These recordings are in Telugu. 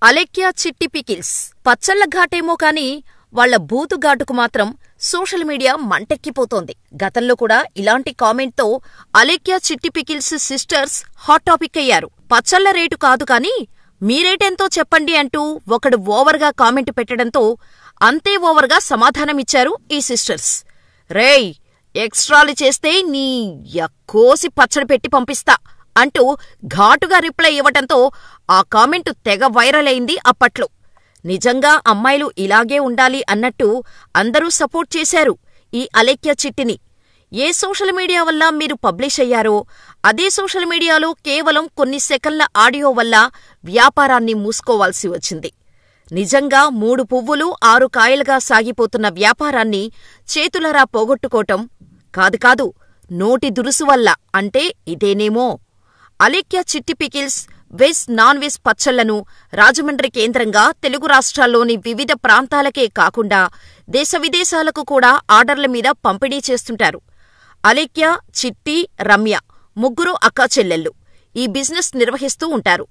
అలెక్యా చిట్టి పికిల్స్ పచ్చళ్ళ ఘాటేమో కాని వాళ్ల బూతు ఘాటుకు మాత్రం సోషల్ మీడియా మంటెక్కిపోతోంది. గతంలో కూడా ఇలాంటి కామెంట్తో Alekhya Chitti pickles sisters hot topic అయ్యారు. పచ్చళ్ల రేటు కాదు కాని మీ రేటెంతో చెప్పండి అంటూ ఒకడు ఓవర్గా కామెంట్ పెట్టడంతో అంతే ఓవర్గా సమాధానమిచ్చారు ఈ సిస్టర్స్. రేయ్, ఎక్స్ట్రాలు చేస్తే నీ కోసి పచ్చడి పెట్టి పంపిస్తా అంటూ ఘాటుగా రిప్లై ఇవ్వటంతో ఆ కామెంటు తెగ వైరల్ అయింది అప్పట్లో. నిజంగా అమ్మాయిలు ఇలాగే ఉండాలి అన్నట్టు అందరూ సపోర్ట్ చేశారు ఈ అలెక్యా చిట్టిని. ఏ సోషల్ మీడియా వల్ల మీరు పబ్లిష్ అయ్యారో అదే సోషల్ మీడియాలో కేవలం కొన్ని సెకన్ల ఆడియో వల్ల వ్యాపారాన్ని మూసుకోవాల్సి వచ్చింది. నిజంగా 3 పువ్వులు 6 కాయలుగా సాగిపోతున్న వ్యాపారాన్ని చేతులరా పోగొట్టుకోవటం కాదు నోటి దురుసు వల్ల అంటే ఇదేనేమో. Alekhya Chitti pickles veg non veg పచ్చళ్లను రాజమండ్రి కేంద్రంగా తెలుగు రాష్ట్రాల్లోని వివిధ ప్రాంతాలకే కాకుండా దేశ విదేశాలకు కూడా ఆర్డర్ల మీద పంపిణీ చేస్తుంటారు. అలెక్యా, చిట్టి, రమ్య ముగ్గురు అక్కాచెల్లెళ్ళు ఈ బిజినెస్ నిర్వహిస్తూ ఉంటారు.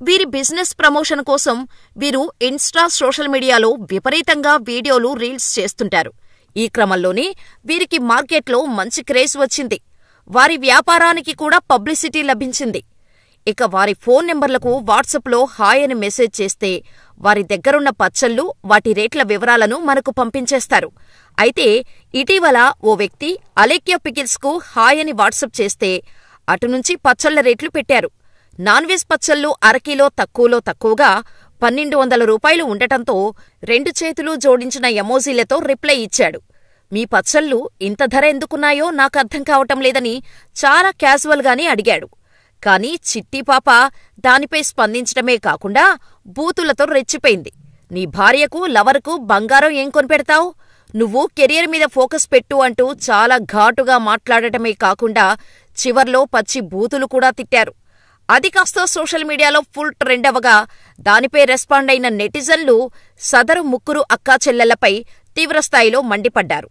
వీరి బిజినెస్ ప్రమోషన్ కోసం వీరు ఇన్స్టా, సోషల్ మీడియాలో విపరీతంగా వీడియోలు, రీల్స్ చేస్తుంటారు. ఈ క్రమంలోనే వీరికి మార్కెట్లో మంచి క్రేజ్ వచ్చింది. వారి వ్యాపారానికి కూడా పబ్లిసిటీ లభించింది. ఇక వారి ఫోన్ నెంబర్లకు వాట్సాప్లో హాయ్ అని మెసేజ్ చేస్తే వారి దగ్గరున్న పచ్చళ్ళు, వాటి రేట్ల వివరాలను మనకు పంపించేస్తారు. అయితే ఇటీవల ఓ వ్యక్తి అలెక్యా పికిల్స్కు హాయ్ అని వాట్సాప్ చేస్తే అటునుంచి పచ్చళ్ల రేట్లు పెట్టారు. నాన్ వెజ్ పచ్చళ్ళు అరకిలో తక్కువగా 1200 రూపాయలు ఉండటంతో 2 చేతులు జోడించిన ఎమోజీలతో రిప్లై ఇచ్చాడు. మీ పచ్చళ్ళు ఇంత ధర ఎందుకున్నాయో నాకర్థం కావటం లేదని చాలా క్యాజువల్గానే అడిగాడు. కాని చిట్టి పాప దానిపై స్పందించటమే కాకుండా బూతులతో రెచ్చిపోయింది. నీ భార్యకు, లవర్కు బంగారం ఏం కొనిపెడతావు? నువ్వు కెరియర్ మీద ఫోకస్ పెట్టు అంటూ చాలా ఘాటుగా మాట్లాడటమే కాకుండా చివర్లో పచ్చి బూతులు కూడా తిట్టారు. అది కాస్త సోషల్ మీడియాలో ఫుల్ ట్రెండ్ అవగా దానిపై రెస్పాండ్ అయిన నెటిజన్లు సదరు ముగ్గురు అక్కాచెల్లెళ్లపై తీవ్రస్థాయిలో మండిపడ్డారు.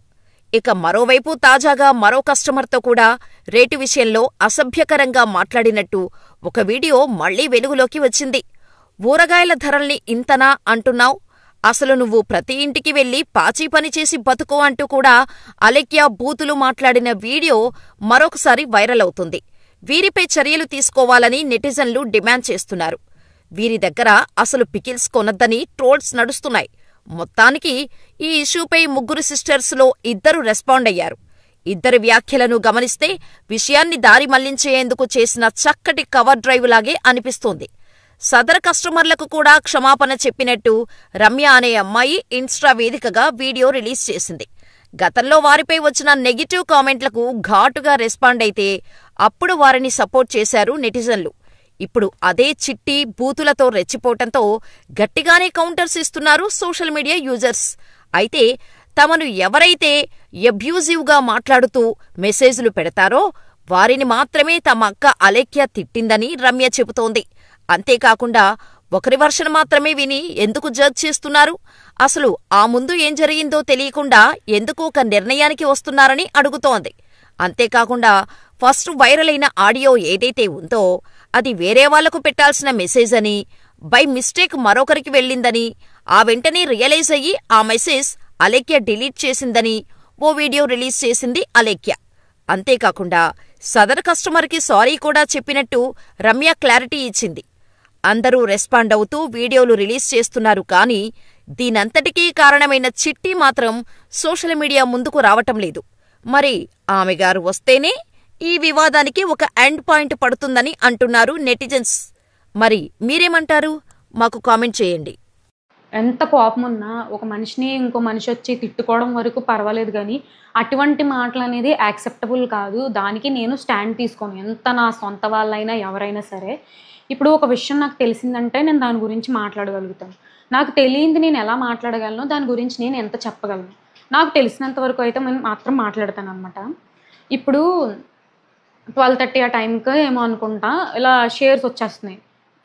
ఇక మరోవైపు తాజాగా మరో కస్టమర్తో కూడా రేటు విషయంలో అసభ్యకరంగా మాట్లాడినట్టు ఒక వీడియో మళ్లీ వెలుగులోకి వచ్చింది. ఊరగాయల ధరల్ని ఇంతనా అంటున్నావ్? అసలు నువ్వు ప్రతి ఇంటికి వెళ్లి పాచీ పనిచేసి బతుకో అంటూ కూడా అలెక్యా బూతులు మాట్లాడిన వీడియో మరొకసారి వైరల్ అవుతుంది. వీరిపై చర్యలు తీసుకోవాలని నెటిజన్లు డిమాండ్ చేస్తున్నారు. వీరి దగ్గర అసలు పికిల్స్ కొనొద్దని ట్రోల్స్ నడుస్తున్నాయి. మొత్తానికి ఈ ఇష్యూపై ముగ్గురు సిస్టర్స్లో 2 రెస్పాండ్ అయ్యారు. ఇద్దరి వ్యాఖ్యలను గమనిస్తే విషయాన్ని దారి మళ్లించేందుకు చేసిన చక్కటి కవర్ డ్రైవ్ లాగే అనిపిస్తోంది. సదరు కస్టమర్లకు కూడా క్షమాపణ చెప్పినట్టు రమ్య అనే అమ్మాయి ఇన్స్టా వేదికగా వీడియో రిలీజ్ చేసింది. గతంలో వారిపై వచ్చిన నెగిటివ్ కామెంట్లకు ఘాటుగా రెస్పాండ్ అయితే అప్పుడు వారిని సపోర్ట్ చేశారు నెటిజన్లు. ఇప్పుడు అదే చిట్టి బూతులతో రెచ్చిపోవటంతో గట్టిగానే కౌంటర్స్ ఇస్తున్నారు సోషల్ మీడియా యూజర్స్. అయితే తమను ఎవరైతే అబ్యూజివ్గా మాట్లాడుతూ మెసేజ్లు పెడతారో వారిని మాత్రమే తమ అక్క అలెక్యా తిట్టిందని రమ్య చెబుతోంది. అంతేకాకుండా ఒకరి వర్షన్ మాత్రమే విని ఎందుకు జడ్జ్ చేస్తున్నారు? అసలు ఆ ముందు ఏం జరిగిందో తెలియకుండా ఎందుకు ఒక నిర్ణయానికి వస్తున్నారని అడుగుతోంది. అంతేకాకుండా ఫస్ట్ వైరల్ అయిన ఆడియో ఏదైతే ఉందో అది వేరే వాళ్లకు పెట్టాల్సిన మెసేజ్ అని, బై మిస్టేక్ మరొకరికి వెళ్ళిందని, ఆ వెంటనే రియలైజ్ అయ్యి ఆ మెసేజ్ అలెక్యా డిలీట్ చేసిందని ఓ వీడియో రిలీజ్ చేసింది అలెక్యా. అంతేకాకుండా సదరు కస్టమర్కి సారీ కూడా చెప్పినట్టు రమ్య క్లారిటీ ఇచ్చింది. అందరూ రెస్పాండ్ అవుతూ వీడియోలు రిలీజ్ చేస్తున్నారు కానీ దీనంతటికీ కారణమైన చిట్టి మాత్రం సోషల్ మీడియా ముందుకు రావటం లేదు. మరి ఆమెగారు వస్తేనే ఈ వివాదానికి ఒక ఎండ్ పాయింట్ పడుతుందని అంటున్నారు నెటిజన్స్. మరి మీరేమంటారు? మాకు కామెంట్ చేయండి. ఎంత కోపమున్నా ఒక మనిషిని ఇంకో మనిషి వచ్చి తిట్టుకోవడం వరకు పర్వాలేదు, కానీ అటువంటి మాటలు అనేది యాక్సెప్టబుల్ కాదు. దానికి నేను స్టాండ్ తీసుకోను, ఎంత నా సొంత వాళ్ళైనా ఎవరైనా సరే. ఇప్పుడు ఒక విషయం నాకు తెలిసిందంటే నేను దాని గురించి మాట్లాడగలుగుతాను. నాకు తెలియంది నేను ఎలా మాట్లాడగలను, దాని గురించి నేను ఎంత చెప్పగలను, నాకు తెలిసినంత వరకు అయితే నేను మాత్రం మాట్లాడతాను అనమాట. ఇప్పుడు 12:30 ఆ టైంకి ఏమో అనుకుంటా ఇలా షేర్స్ వచ్చేస్తున్నాయి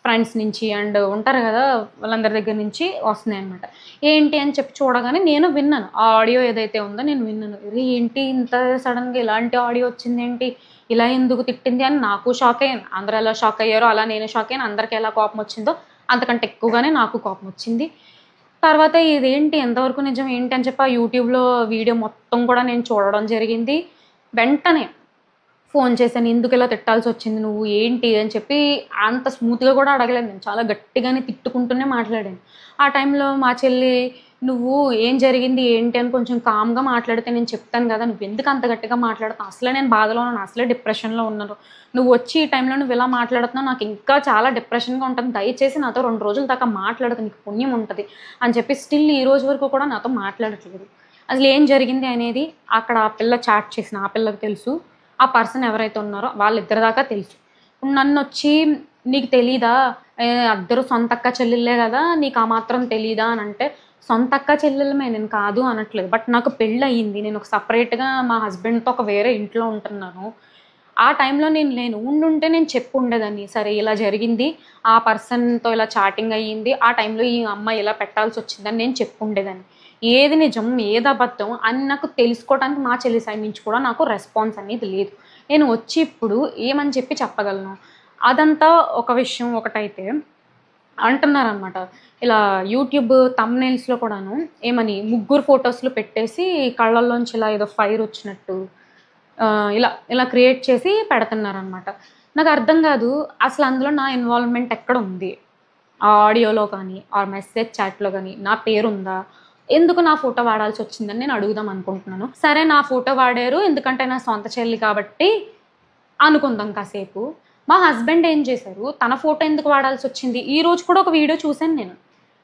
ఫ్రెండ్స్ నుంచి అండ్ ఉంటారు కదా వాళ్ళందరి దగ్గర నుంచి వస్తున్నాయి అనమాట. ఏంటి అని చెప్పి చూడగానే నేను విన్నాను, ఆ ఆడియో ఏదైతే ఉందో నేను విన్నాను. ఏంటి ఇంత సడన్గా ఇలాంటి ఆడియో వచ్చింది, ఏంటి ఇలా ఎందుకు తిట్టింది అని నాకు షాక్ అయ్యాను. అందరూ ఎలా షాక్ అయ్యారో అలా నేను షాక్ అయ్యాను. అందరికీ ఎలా కోపం వచ్చిందో అంతకంటే ఎక్కువగానే నాకు కోపం వచ్చింది. తర్వాత ఇదేంటి ఎంతవరకు నిజం ఏంటి అని చెప్పి ఆ యూట్యూబ్‌లో వీడియో మొత్తం కూడా నేను చూడడం జరిగింది. వెంటనే ఫోన్ చేశాను. ఎందుకిలా తిట్టాల్సొచ్చింది నువ్వు? ఏంటి? అని చెప్పి అంత స్మూత్‌గా కూడా అడగలేదు నేను. చాలా గట్టిగానే తిట్టుకుంటూనే మాట్లాడాను. ఆ టైంలో మా చెల్లి, "నువ్వు ఏం జరిగింది? ఏంటి?" అని కొంచెం కామ్‌గా మాట్లాడితే నేను చెప్తాను గదా! "నువ్వెందుకు అంత గట్టిగా మాట్లాడుతున్నావు? అసలే నేను బాధలో ఉన్నాను. అసలే డిప్రెషన్‌లో ఉన్నాను. నువ్వొచ్చి ఈ టైంలో నువ్విలా మాట్లాడుతున్నావు. నాకు ఇంకా చాలా డిప్రెషన్‌గా ఉంటుంది. దయచేసి నాతో 2 రోజుల దాకా మాట్లాడకు. నీకు పుణ్యం ఉంటది." అని చెప్పి స్టిల్ ఈ రోజు వరకు కూడా నాతో మాట్లాడట్లేదు. అసలేం జరిగింది అనేది అక్కడ ఆ పిల్ల చాట్ చేసిన ఆ పిల్లకి తెలుసు. ఆ పర్సన్ ఎవరైతే ఉన్నారో వాళ్ళిద్దరి దాకా తెలుసు. నన్నొచ్చి "నీకు తెలీదా? అద్దరు సొంతక్క చెల్లెళ్ళే గదా! నీకు ఆ మాత్రం తెలీదా?" అనంటే, సొంతక్క చెల్లెళ్ళమే నేను కాదు అనట్లేదు. బట్ నాకు పెళ్లయింది. నేను ఒక సెపరేట్‌గా మా హస్బెండ్‌తో ఒక వేరే ఇంట్లో ఉంటున్నాను. ఆ టైంలో నేను లేను. ఉండుంటే నేను చెప్పుండేదాన్ని. సరే ఇలా జరిగింది. ఆ పర్సన్‌తో ఇలా చాటింగ్ అయ్యింది. ఆ టైంలో ఈ అమ్మాయి ఇలా పెట్టాల్సొచ్చిందని నేను చెప్పుండేదాన్ని. ఏది నిజం, ఏది అబద్ధం అని నాకు తెలుసుకోవడానికి మా చెల్లి సైడ్ నుంచి కూడా నాకు రెస్పాన్స్ అనేది లేదు. నేను వచ్చి ఇప్పుడు ఏమని చెప్పి చెప్పగలను? అదంతా ఒక విషయం ఒకటైతే అంటున్నారనమాట. ఇలా యూట్యూబ్ థంబ్‌నెయిల్స్‌లో కూడాను ఏమని ముగ్గురు ఫోటోస్‌లు పెట్టేసి కళ్ళల్లోంచి ఇలా ఏదో ఫైర్ వచ్చినట్టు ఇలా ఇలా క్రియేట్ చేసి పెడుతున్నారనమాట. నాకర్థం గాదు. అసలు అందులో నా ఇన్వాల్వ్‌మెంట్ ఎక్కడుంది? ఆ ఆడియోలో కానీ, ఆర్ మెసేజ్ చాట్‌లో గానీ నా పేరుందా? ఎందుకు నా ఫోటో వాడాల్సొచ్చిందని నేను అడుగుదాం అనుకుంటున్నాను. సరే నా ఫోటో వాడారు ఎందుకంటే నా సొంత చెల్లి కాబట్టి అనుకుందాం కాసేపు. మా హస్బెండ్ ఏం చేశారు, తన ఫోటో ఎందుకు వాడాల్సొచ్చింది? ఈరోజు కూడా ఒక వీడియో చూసాను నేను.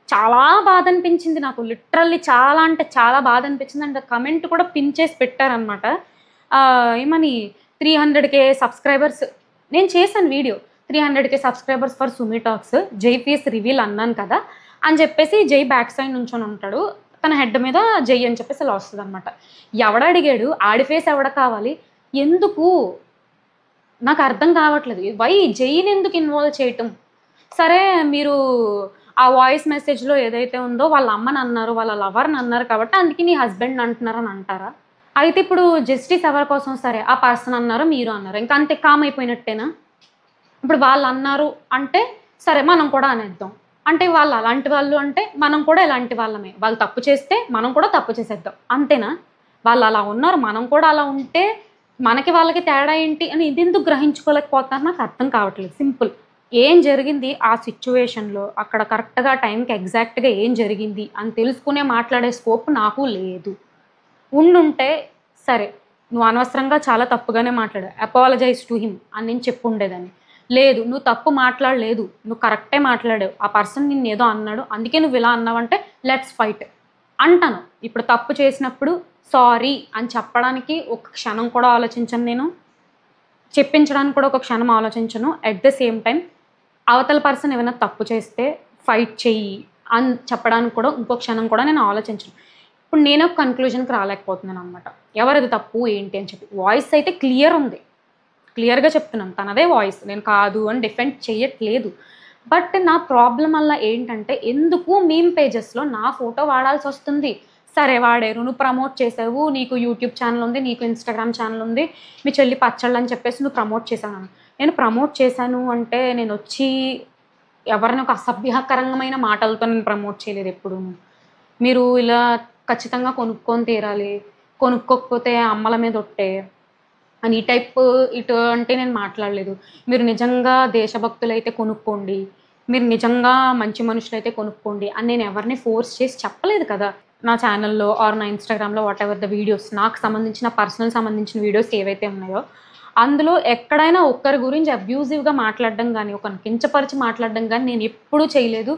చాలా బాధనిపించింది నాకు. లిటరల్లీ చాలా అంటే చాలా బాధనిపించింది. అండ్ కమెంట్ కూడా పిన్ చేసి పెట్టారనమాట. ఏమని 300,000 సబ్‌స్క్రైబర్స్ నేను చేశాను video. 300,000 subscribers for Sumi talks. జై ఫేస్ రివీల్ అన్నాను కదా! అని చెప్పేసి జై బ్యాక్ సైడ్ నుంచొని ఉంటాడు. తన హెడ్ మీద జై అని చెప్పేసి ఇలా వస్తదనమాట. ఎవడడిగాడు? ఆడి ఫేస్ ఎవడ కావాలి? ఎందుకు? నాకర్థం కావట్లేదు. వై జైనెందుకు ఇన్వాల్వ్ చేయటం? సరే మీరు ఆ వాయిస్ మెసేజ్‌లో ఏదైతే ఉందో వాళ్ళ అమ్మనన్నారు, వాళ్ళ లవర్‌నన్నారు కాబట్టి అందుకే నీ హస్బెండ్‌ని అంటున్నారని అంటారా? అయితే ఇప్పుడు జస్టిస్ ఎవరి కోసం? సరే ఆ పర్సన్ అన్నారు, మీరు అన్నారు. ఇంక అంతే కామ్ అయిపోయినట్టేనా? ఇప్పుడు వాళ్ళన్నారు అంటే సరే మనం కూడా అనేద్దాం. అంటే వాళ్ళు అలాంటి వాళ్ళు అంటే మనం కూడా ఇలాంటి వాళ్ళమే. వాళ్ళు తప్పు చేస్తే మనం కూడా తప్పు చేసేద్దాం. అంతేనా? వాళ్ళు అలా ఉన్నారు. మనం కూడా అలా ఉంటే మనకి వాళ్ళకి తేడా ఏంటి అని ఇదెందుకు గ్రహించుకోలేకపోతున్నారు నాకు అర్థం కావట్లేదు. సింపుల్. ఏం జరిగింది ఆ సిట్యుయేషన్‌లో అక్కడ కరెక్ట్‌గా టైంకి ఎగ్జాక్ట్‌గా ఏం జరిగింది అని తెలుసుకునే మాట్లాడే స్కోప్ నాకు లేదు. ఉండుంటే సరే నువ్వు అనవసరంగా చాలా తప్పుగానే మాట్లాడావు. అపాలజైజ్ టు హిమ్ అని నేను చెప్పుండేదాన్ని. లేదు నువ్వు తప్పు మాట్లాడలేదు. నువ్వు కరెక్టే మాట్లాడావు. ఆ పర్సన్ నిన్నేదో అన్నాడు. అందుకే నువ్వు ఇలా అన్నావంటే లెట్స్ ఫైట్ అంటాను. ఇప్పుడు తప్పు చేసినప్పుడు సారీ అని చెప్పడానికి ఒక క్షణం కూడా ఆలోచించను నేను. చెప్పించడానికి కూడా ఒక క్షణం ఆలోచించను. ఎట్ ద సేమ్ టైమ్ అవతల పర్సన్ ఏమైనా తప్పు చేస్తే ఫైట్ చెయ్యి అని చెప్పడానికి కూడా ఇంకో క్షణం కూడా నేను ఆలోచించను. ఇప్పుడు నేను ఒక కన్క్లూజన్‌కి రాలేకపోతున్నాననమాట. ఎవరిది తప్పు ఏంటి అని చెప్పి. వాయిస్ అయితే క్లియర్ ఉంది. క్లియర్‌గా చెప్తున్నాను. తనదే వాయిస్. నేను కాదు అని డిఫెండ్ చెయ్యట్లేదు. బట్ నా ప్రాబ్లమ్ వల్ల ఏంటంటే ఎందుకు మీమ్ పేజెస్‌లో నా ఫోటో వాడాల్సొస్తుంది. సరే వాడారు. నువ్వు ప్రమోట్ చేసావు. నీకు యూట్యూబ్ ఛానెల్ ఉంది. నీకు ఇన్‌స్టాగ్రామ్ ఛానెల్ ఉంది. మీ చెల్లి పచ్చళ్ళని చెప్పేసి నువ్వు ప్రమోట్ చేశావు. నేను ప్రమోట్ చేశాను అంటే నేనొచ్చి ఎవరిని ఒక అసభ్యకరమైన మాటలతో నేను ప్రమోట్ చేయలేదు ఎప్పుడూను. మీరు ఇలా ఖచ్చితంగా కొనుక్కొని తీరాలి. కొనుక్కోకపోతే అమ్మల మీద ఒట్టే అని ఈ టైప్ ఇటువంటి నేను మాట్లాడలేదు. మీరు నిజంగా దేశభక్తులైతే కొనుక్కోండి. మీరు నిజంగా మంచి మనుషులైతే కొనుక్కోండి అని నేను ఎవరిని ఫోర్స్ చేసి చెప్పలేదు కదా! నా ఛానెల్‌లో ఆర్ నా ఇన్‌స్టాగ్రామ్‌లో వాటెవర్ ద వీడియోస్ నాకు సంబంధించిన పర్సనల్ సంబంధించిన వీడియోస్ ఏవైతే ఉన్నాయో, అందులో ఎక్కడైనా ఒక్కరి గురించి అబ్యూజివ్‌గా మాట్లాడడం గాని, ఒకరిని కించపరిచి మాట్లాడడం గాని నేను ఎప్పుడూ చేయలేదు.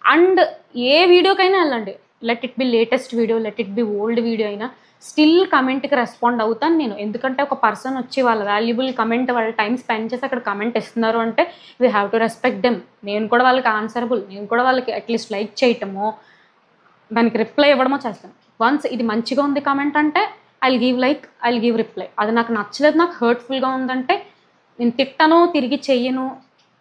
అండ్ ఏ వీడియోకైనా ఎళ్ళండి. Let it be latest video, let it be old video అయినా స్టిల్ కమెంట్‌కి రెస్పాండ్ అవుతాను నేను. ఎందుకంటే ఒక పర్సన్ వచ్చి వాళ్ళ వాల్యుబుల్ కమెంట్ వాళ్ళ టైమ్ స్పెండ్ చేసి అక్కడ కమెంట్ ఇస్తున్నారు అంటే we have to respect them. నేను కూడా వాళ్ళకి ఆన్సరబుల్. నేను కూడా వాళ్ళకి అట్‌లీస్ట్ లైక్ చేయటమో, దానికి రిప్లై ఇవ్వడమో చేస్తాను. వన్స్ ఇది మంచిగా ఉంది కమెంట్ అంటే I will give like, I will give reply. అది నాకు నచ్చలేదు, నాకు హర్ట్‌ఫుల్‌గా ఉందంటే నేను తిట్టను, తిరిగి చెయ్యను,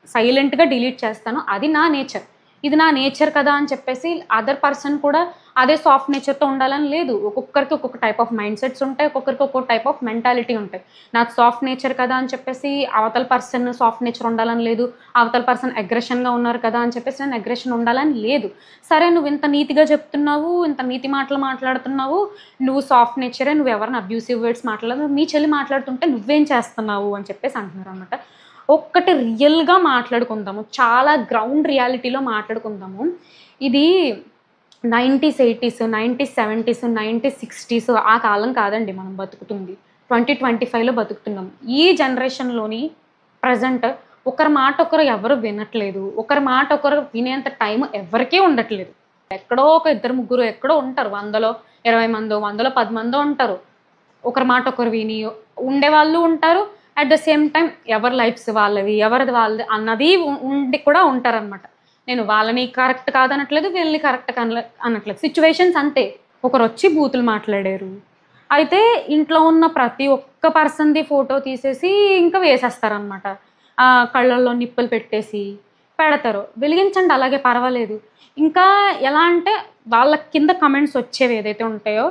సైలెంట్‌గా డిలీట్ చేస్తాను. అది నా నేచర్. ఇది నా నేచర్ కదా అని చెప్పేసి అదర్ పర్సన్ కూడా అదే సాఫ్ట్ నేచర్తో ఉండాలని లేదు. ఒక్కొక్కరికి ఒక్కొక్క టైప్ ఆఫ్ మైండ్ సెట్స్ ఉంటాయి, ఒక్కొక్కరికి ఒక్కొక్క టైప్ ఆఫ్ మెంటాలిటీ ఉంటాయి. నాకు సాఫ్ట్ నేచర్ కదా అని చెప్పేసి అవతల పర్సన్ సాఫ్ట్ నేచర్ ఉండాలని లేదు, అవతల పర్సన్ అగ్రెషన్గా ఉన్నారు కదా అని చెప్పేసి నేను అగ్రెషన్ ఉండాలని లేదు. సరే నువ్వు ఇంత నీతిగా చెప్తున్నావు, ఇంత నీతి మాటలు మాట్లాడుతున్నావు, నువ్వు సాఫ్ట్ నేచరే, నువ్వు ఎవరిని అబ్యూసివ్ వర్డ్స్ మాట్లాడదు, మీ చెల్లి మాట్లాడుతుంటే నువ్వేం చేస్తున్నావు అని చెప్పేసి అంటున్నారు అనమాట. ఒక్కటి రియల్గా మాట్లాడుకుందాము, చాలా గ్రౌండ్ రియాలిటీలో మాట్లాడుకుందాము. ఇది 90s 80s 90s 70s 90s 60s ఆ కాలం కాదండి మనం బతుకుతుంది. 2025లో బతుకుతున్నాం. ఈ జనరేషన్లోని ప్రజెంట్ ఒకరి మాట ఒకరు ఎవరు వినట్లేదు, ఒకరి మాట ఒకరు వినేంత టైం ఎవరికీ ఉండట్లేదు. ఎక్కడో ఒక ఇద్దరు ముగ్గురు ఎక్కడో ఉంటారు, 100లో 20 మందో 100లో 10 మందో ఉంటారు ఒకరి మాట ఒకరు విని ఉండేవాళ్ళు ఉంటారు. అట్ ద సేమ్ టైం ఎవరి లైఫ్స్ వాళ్ళవి, ఎవరిది వాళ్ళది అన్నది ఉండి కూడా ఉంటారనమాట. నేను వాళ్ళని కరెక్ట్ కాదనట్లేదు, వీళ్ళని కరెక్ట్ అనట్లేదు, సిచ్యువేషన్స్ అంతే. ఒకరు వచ్చి బూతులు మాట్లాడారు, అయితే ఇంట్లో ఉన్న ప్రతి ఒక్క పర్సన్ది ఫోటో తీసేసి ఇంకా వేసేస్తారనమాట. కళ్ళల్లో నిప్పులు పెట్టేసి పెడతారు. వెలిగించండి, అలాగే పర్వాలేదు. ఇంకా ఎలా అంటే వాళ్ళ కింద కమెంట్స్ వచ్చేవి ఏదైతే ఉంటాయో,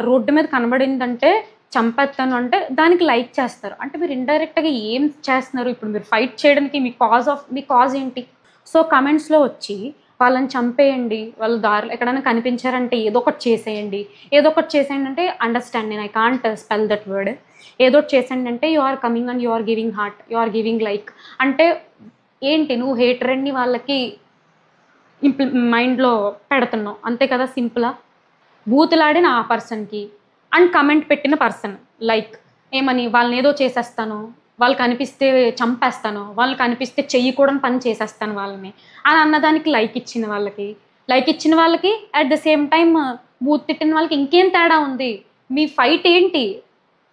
రోడ్డు మీద కనబడిందంటే చంపేస్తాను అంటే దానికి లైక్ చేస్తారు. అంటే మీరు ఇండైరెక్ట్గా ఏం చేస్తున్నారు? ఇప్పుడు మీరు ఫైట్ చేయడానికి మీ కాజ్ ఏంటి? సో కమెంట్స్లో వచ్చి వాళ్ళని చంపేయండి, వాళ్ళు దారిలో ఎక్కడైనా కనిపించారంటే ఏదో ఒకటి చేసేయండి, ఏదో ఒకటి చేసేయండి అంటే అండర్స్టాండ్, నేను I can't spell that word. ఏదో ఒకటి చేసేయండి అంటే you are coming and you are giving heart, you are giving like. అంటే ఏంటి, నువ్వు హేటరెడ్ని వాళ్ళకి మైండ్లో పెడుతున్నావు అంతే కదా, సింపుల్గా. బూతులాడిన ఆ పర్సన్కి అండ్ కమెంట్ పెట్టిన పర్సన్ లైక్ ఏమని, వాళ్ళని ఏదో చేసేస్తాను, వాళ్ళు కనిపిస్తే చంపేస్తాను, వాళ్ళు కనిపిస్తే చెయ్యకూడని పని చేసేస్తాను వాళ్ళని అని అన్నదానికి లైక్ ఇచ్చిన వాళ్ళకి at the same time booth తిట్టిన వాళ్ళకి ఇంకేం తేడా ఉంది? మీ ఫైట్ ఏంటి?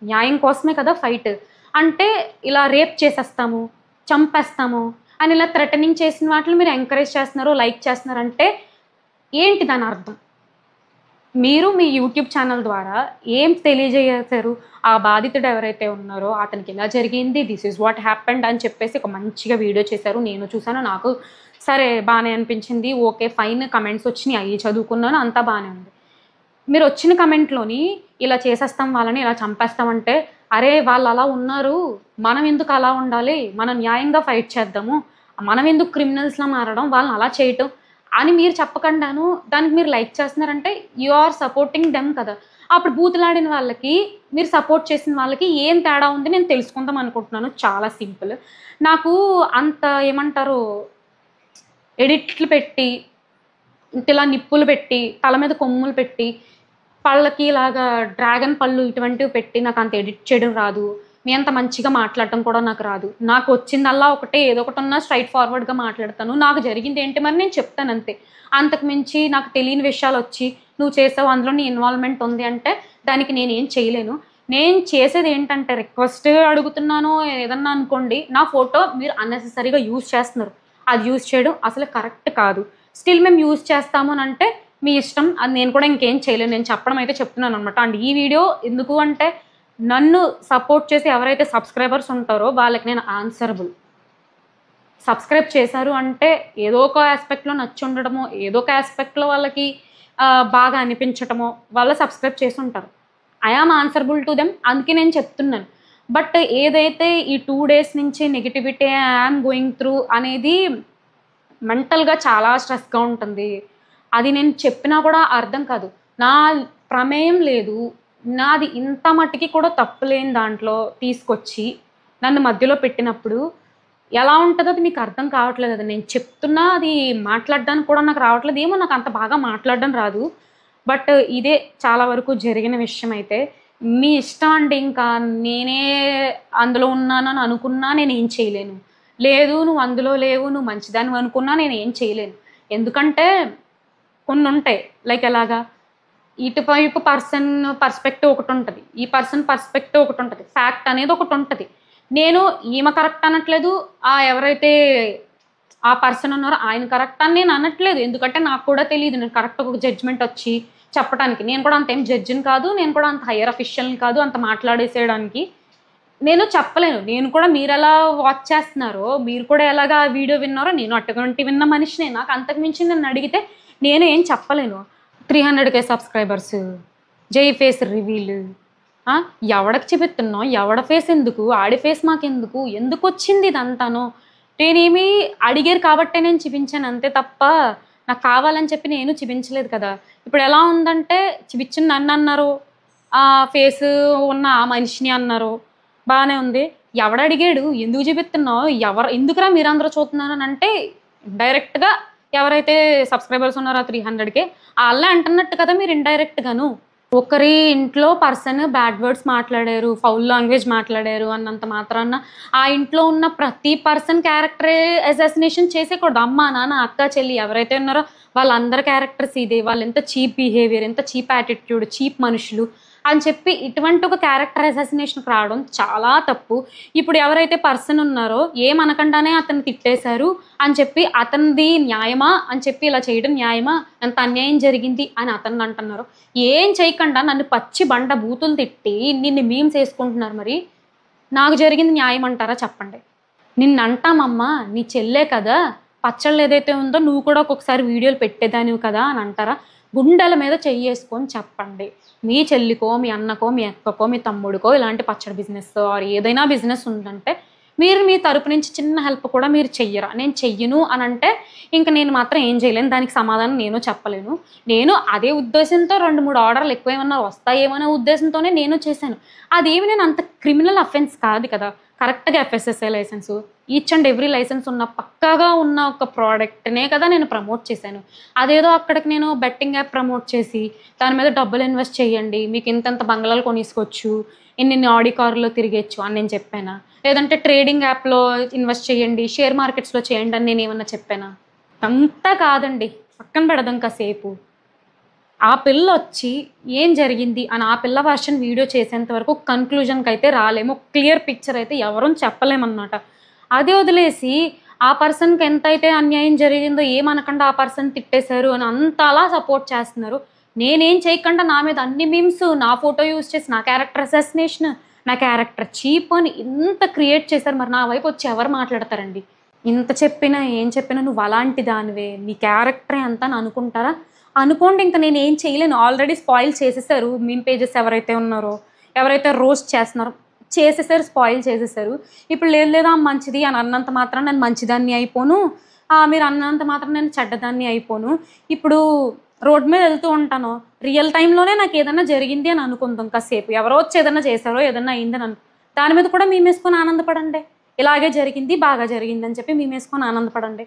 న్యాయం కోసమే కదా ఫైట్. అంటే ఇలా రేప్ చేసేస్తాము, చంపేస్తాము అని ఇలా థ్రెటనింగ్ చేసిన వాటిని మీరు ఎంకరేజ్ చేస్తున్నారు, లైక్ చేస్తున్నారంటే ఏంటి దాని అర్థం? మీరు మీ యూట్యూబ్ ఛానల్ ద్వారా ఏం తెలియజేశారు? ఆ బాధితుడు ఎవరైతే ఉన్నారో అతనికి ఇలా జరిగింది, దిస్ ఈజ్ వాట్ హ్యాపెండ్ అని చెప్పేసి ఒక మంచిగా వీడియో చేశారు. నేను చూసాను, నాకు సరే బాగానే అనిపించింది, ఓకే ఫైన్. కమెంట్స్ వచ్చినాయి, అవి చదువుకున్నాను, అంతా బాగానే ఉంది. మీరు వచ్చిన కమెంట్లోని ఇలా చేసేస్తాం వాళ్ళని, ఇలా చంపేస్తామంటే అరే వాళ్ళు అలా ఉన్నారు, మనం ఎందుకు అలా ఉండాలి, మనం న్యాయంగా ఫైట్ చేద్దాము, మనం ఎందుకు క్రిమినల్స్లా మారడం, వాళ్ళని అలా చేయటం అని మీరు చెప్పకుండాను దానికి మీరు లైక్ చేస్తున్నారంటే యు ఆర్ సపోర్టింగ్ దెమ్ కదా. అప్పుడు బూతులాడిన వాళ్ళకి మీరు సపోర్ట్ చేసిన వాళ్ళకి ఏం తేడా ఉంది నేను తెలుసుకుందాం అనుకుంటున్నాను. చాలా సింపుల్. నాకు అంత ఏమంటారు, ఎడిట్లు పెట్టి ఇలా నిప్పులు పెట్టి తల మీద కొమ్ములు పెట్టి పళ్ళకి ఇలాగా డ్రాగన్ పళ్ళు ఇటువంటివి పెట్టి నాకు అంత ఎడిట్ చేయడం రాదు. మీ అంత మంచిగా మాట్లాడటం కూడా నాకు రాదు. నాకు వచ్చిందల్లా ఒకటే, ఏదో ఒకటి ఉన్నా స్ట్రైట్ ఫార్వర్డ్గా మాట్లాడతాను. నాకు జరిగింది ఏంటి మరి నేను చెప్తాను అంతే. అంతకు మించి నాకు తెలియని విషయాలు వచ్చి నువ్వు చేసావు, అందులో నీ ఇన్వాల్వ్మెంట్ ఉంది అంటే దానికి నేనేం చేయలేను. నేను చేసేది ఏంటంటే రిక్వెస్ట్ అడుగుతున్నాను, ఏదన్నా అనుకోండి, నా ఫోటో మీరు అన్నెసెసరీగా యూజ్ చేస్తున్నారు, అది యూజ్ చేయడం అసలు కరెక్ట్ కాదు. స్టిల్ మేము యూజ్ చేస్తాము అని అంటే మీ ఇష్టం, అది నేను కూడా ఇంకేం చేయలేను. నేను చెప్పడం అయితే చెప్తున్నాను అనమాట. అండ్ ఈ వీడియో ఎందుకు అంటే నన్ను సపోర్ట్ చేసి ఎవరైతే సబ్స్క్రైబర్స్ ఉంటారో వాళ్ళకి నేను ఆన్సరబుల్. సబ్స్క్రైబ్ చేశారు అంటే ఏదో ఒక ఆస్పెక్ట్లో నచ్చి ఉండడమో, ఏదో ఒక ఆస్పెక్ట్లో వాళ్ళకి బాగా అనిపించటమో వాళ్ళు సబ్స్క్రైబ్ చేసి ఉంటారు. I am answerable to them, అందుకే నేను చెప్తున్నాను. బట్ ఏదైతే ఈ 2 days నుంచి నెగిటివిటీ ఐఎమ్ గోయింగ్ త్రూ అనేది మెంటల్గా చాలా స్ట్రెస్గా ఉంటుంది. అది నేను చెప్పినా కూడా అర్థం కాదు. నా ప్రమేయం లేదు, నాది ఇంత మట్టికి కూడా తప్పులేని దాంట్లో తీసుకొచ్చి నన్ను మధ్యలో పెట్టినప్పుడు ఎలా ఉంటుందో అది మీకు అర్థం కావట్లేదు. అది నేను చెప్తున్నా, అది మాట్లాడడానికి కూడా నాకు రావట్లేదు. ఏమో నాకు అంత బాగా మాట్లాడడం రాదు. బట్ ఇదే చాలా వరకు జరిగిన విషయం. అయితే మీ ఇష్టం అండి, ఇంకా నేనే అందులో ఉన్నానని అనుకున్నా నేను ఏం చేయలేను. లేదు నువ్వు అందులో లేవు, నువ్వు మంచిదాన్ని అనుకున్నా నేను ఏం చేయలేను. ఎందుకంటే కొన్ని ఉంటాయి, లైక్ ఎలాగా, ఇటువైపు పర్సన్ పర్స్పెక్టివ్ ఒకటి ఉంటుంది, ఈ పర్సన్ పర్స్పెక్టివ్ ఒకటి ఉంటుంది, ఫ్యాక్ట్ అనేది ఒకటి ఉంటుంది. నేను ఈమె కరెక్ట్ అనట్లేదు, ఎవరైతే ఆ పర్సన్ ఉన్నారో ఆయన కరెక్ట్ అని నేను అనట్లేదు. ఎందుకంటే నాకు కూడా తెలియదు, నేను కరెక్ట్ ఒక జడ్జ్మెంట్ వచ్చి చెప్పడానికి. నేను కూడా అంత ఏం జడ్జిని కాదు, నేను కూడా అంత హయ్యర్ అఫీషియల్ని కాదు అంత మాట్లాడేసేయడానికి. నేను చెప్పలేను. నేను కూడా మీరెలా వాచ్ చేస్తున్నారో, మీరు కూడా ఎలాగా వీడియో విన్నారో నేను అటువంటి విన్న మనిషినే. నాకు అంతకు మించి నన్నడిగితే నేను ఏం చెప్పలేను. 300K సబ్స్క్రైబర్స్, జై ఫేస్ రివీల్. ఎవడికి చూపిస్తున్నావు? ఎవడి ఫేస్ ఎందుకు? ఆడి ఫేస్ మాకెందుకు? ఎందుకొచ్చింది ఇదంతాను? నేనేమి అడిగారు కాబట్టే నేను చూపించాను అంతే తప్ప, నాకు కావాలని చెప్పి నేను చూపించలేదు కదా! ఇప్పుడు ఎలా ఉందంటే చూపించింది నన్నన్నారు, ఆ ఫేస్ ఉన్న ఆ మనిషిని అన్నారు. బానే ఉంది. ఎవడడిగాడు? ఎందుకు చూపిస్తున్నావు? ఎందుకురా మీరందరూ చూస్తున్నారు అని అంటే, డైరెక్ట్‌గా ఎవరైతే సబ్స్క్రైబర్స్ ఉన్నారో ఆ 300K ఆళ్ళే అంటున్నట్టు కదా మీరు ఇండైరెక్ట్‌గాను. ఒకరి ఇంట్లో పర్సన్ బ్యాడ్ వర్డ్స్ మాట్లాడారు, ఫౌల్ లాంగ్వేజ్ మాట్లాడారు అన్నంత మాత్రాన ఆ ఇంట్లో ఉన్న ప్రతి పర్సన్ క్యారెక్టర్ అసాసినేషన్ చేసేయకూడదు. అమ్మ, నాన్న, అక్క, చెల్లి ఎవరైతే ఉన్నారో వాళ్ళందరి క్యారెక్టర్స్ ఇదే. వాళ్ళు ఎంత చీప్ బిహేవియర్, ఎంత చీప్ యాటిట్యూడ్, చీప్ మనుషులు అని చెప్పి ఇటువంటి ఒక క్యారెక్టర్ అసాసినేషన్‌కి రావడం చాలా తప్పు. ఇప్పుడు ఎవరైతే పర్సన్ ఉన్నారో ఏమనకుండానే అతన్ని తిట్టేశారు అని చెప్పి అతనిది న్యాయమా అని చెప్పి ఇలా చేయడం న్యాయమా? ఎంత అన్యాయం జరిగింది అని అతన్ని అంటున్నారు. ఏం చేయకుండా నన్ను పచ్చి బండ బూతులు తిట్టి ఇన్నిన్ని మీమ్స్ వేసుకుంటున్నారు. మరి నాకు జరిగింది న్యాయం అంటారా చెప్పండి? నిన్నంటామమ్మా, నీ చెల్లే కదా, పచ్చళ్ళు ఏదైతే ఉందో నువ్వు కూడా ఒక్కొక్కసారి వీడియోలు పెట్టేదానివి కదా అని అంటారా? గుండెల మీద చెయ్యేసుకొని చెప్పండి. మీ చెల్లికో, మీ అన్నకో, మీ అక్కకో, మీ తమ్ముడికో ఇలాంటి పచ్చడి బిజినెస్ ఆర్ ఏదైనా బిజినెస్ ఉందంటే మీరు మీ తరపు నుంచి చిన్న హెల్ప్ కూడా మీరు చెయ్యరా? నేను చెయ్యను అని అంటే ఇంక నేను మాత్రం ఏం చేయలేను. దానికి సమాధానం నేను చెప్పలేను. నేను అదే ఉద్దేశంతో 2, 3 ఆర్డర్లు ఎక్కువ ఏమన్నా వస్తాయేమనే ఉద్దేశంతోనే నేను చేశాను. అదేమి నేను అంత క్రిమినల్ అఫెన్స్ కాదు కదా! కరెక్ట్‌గా FSSAI license, each and every license ఉన్న పక్కాగా ఉన్న ఒక ప్రోడక్ట్‌నే కదా నేను ప్రమోట్ చేశాను. అదేదో అక్కడికి నేను బెట్టింగ్ యాప్ ప్రమోట్ చేసి దాని మీద డబ్బులు ఇన్వెస్ట్ చేయండి, మీకు ఇంతంత బంగ్లాలు కొనేసుకోవచ్చు, ఇన్నిన్ని ఆడి కారులో తిరిగేయచ్చు అని నేను చెప్పానా? లేదంటే ట్రేడింగ్ యాప్‌లో ఇన్వెస్ట్ చేయండి, షేర్ మార్కెట్స్‌లో చేయండి అని నేనేమన్నా చెప్పానా? అంతా కాదండి. పక్కన పెడదాం కాసేపు. ఆ పిల్లొచ్చి ఏం జరిగింది అని ఆ పిల్ల వర్షన్ వీడియో చేసేంత వరకు కన్క్లూజన్‌కైతే రాలేము. క్లియర్ పిక్చర్ అయితే ఎవరం చెప్పలేమనమాట. అది వదిలేసి ఆ పర్సన్‌కి ఎంతైతే అన్యాయం జరిగిందో ఏమనకుండా ఆ పర్సన్ తిట్టేశారు అని అంతలా సపోర్ట్ చేస్తున్నారు. నేనేం చేయకుండా నా మీద అన్ని మీమ్స్, నా ఫోటో యూజ్ చేసి నా క్యారెక్టర్ అసాసినేషన్, నా క్యారెక్టర్ చీప్ అని ఇంత క్రియేట్ చేశారు. మరి నా వైపు వచ్చి ఎవరు మాట్లాడతారండి? ఇంత చెప్పినా, ఏం చెప్పినా నువ్వు అలాంటి దానివే, నీ క్యారెక్టరే అంతా అని అనుకుంటారా? అనుకోండి, ఇంక నేనేం చేయలేను. ఆల్రెడీ స్పాయిల్ చేసేసారు మీమ్ పేజెస్ ఎవరైతే ఉన్నారో, ఎవరైతే రోస్ట్ చేస్తున్నారో చేసేసారు, స్పాయిల్ చేసేసారు. ఇప్పుడు లేదు లేదా మంచిది అని అన్నంత మాత్రాన నేను మంచిదాన్ని అయిపోను, మీరు అన్నంత మాత్రం నేను చెడ్డదాన్ని అయిపోను. ఇప్పుడు రోడ్ మీద వెళ్తూ ఉంటాను, రియల్ టైంలోనే నాకు ఏదన్నా జరిగింది అని అనుకుందాం కాసేపు. ఎవరో వచ్చి ఏదన్నా చేశారో, ఏదన్నా అయిందని దాని మీద కూడా మేమేసుకొని ఆనందపడండి. ఇలాగే జరిగింది, బాగా జరిగిందని చెప్పి మేమేసుకొని ఆనందపడండి.